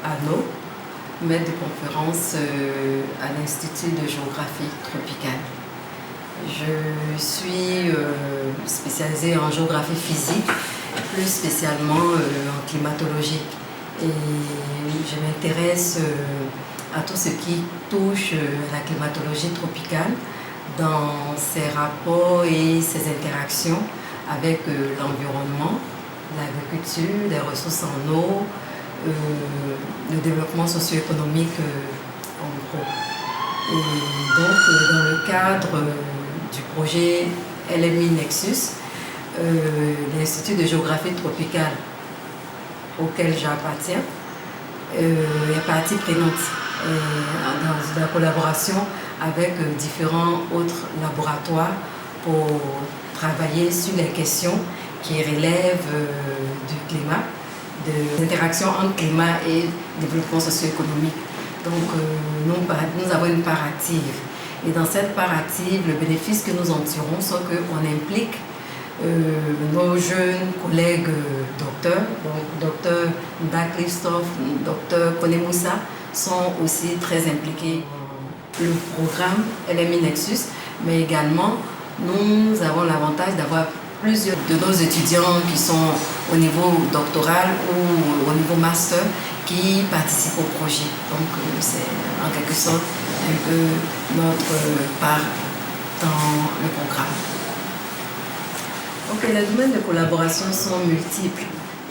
Anno, maître de conférence à l'Institut de géographie tropicale. Je suis spécialisée en géographie physique, plus spécialement en climatologie. Et je m'intéresse à tout ce qui touche à la climatologie tropicale dans ses rapports et ses interactions avec l'environnement, l'agriculture, les ressources en eau, le développement socio-économique en gros. Et donc dans le cadre du projet LMI Nexus, l'Institut de géographie tropicale auquel j'appartiens est partie prenante dans la collaboration avec différents autres laboratoires pour travailler sur les questions qui relèvent du climat, des interactions entre climat et développement socio-économique. Donc nous avons une part active. Et dans cette part active, le bénéfice que nous en tirons, c'est qu'on implique nos jeunes collègues docteurs, donc docteur Nda Christophe, docteur Kone Moussa, sont aussi très impliqués dans le programme LMI Nexus, mais également nous avons l'avantage d'avoir plusieurs de nos étudiants qui sont au niveau doctoral ou au niveau master qui participent au projet. Donc c'est en quelque sorte un peu notre part dans le programme. Ok, les domaines de collaboration sont multiples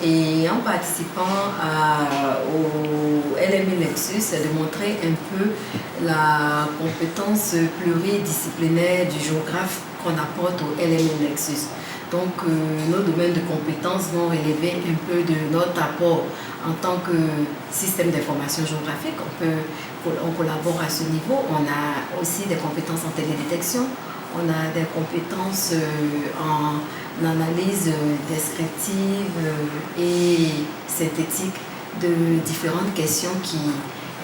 et en participant au LMI Nexus, c'est de montrer un peu la compétence pluridisciplinaire du géographe qu'on apporte au LMI Nexus. Donc nos domaines de compétences vont relever un peu de notre apport en tant que système d'information géographique. On collabore à ce niveau. On a aussi des compétences en télédétection. On a des compétences en analyse descriptive et synthétique de différentes questions qui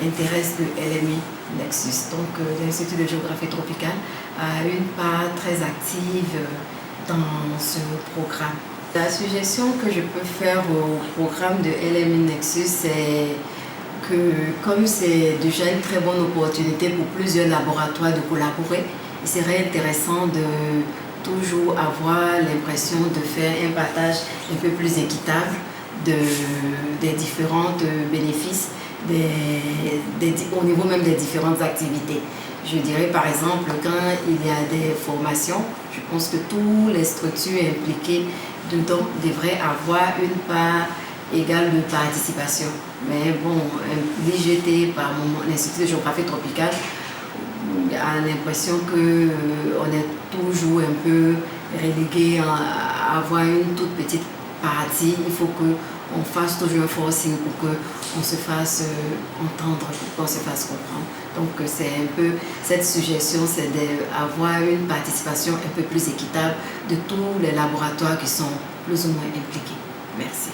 intéressent le LMI Nexus. Donc l'Institut de géographie tropicale a une part très active dans ce programme. La suggestion que je peux faire au programme de LMI Nexus, c'est que comme c'est déjà une très bonne opportunité pour plusieurs laboratoires de collaborer, il serait intéressant de toujours avoir l'impression de faire un partage un peu plus équitable des différents bénéfices au niveau même des différentes activités. Je dirais par exemple, quand il y a des formations, je pense que toutes les structures impliquées dedans devraient avoir une part égale de participation. Mais bon, l'IGT, par l'Institut de géographie tropicale, a l'impression qu'on est toujours un peu relégué à avoir une toute petite partie. Il faut qu'on fasse toujours un forcing pour qu'on se fasse entendre, pour qu'on se fasse comprendre. Donc c'est un peu cette suggestion, c'est d'avoir une participation un peu plus équitable de tous les laboratoires qui sont plus ou moins impliqués. Merci.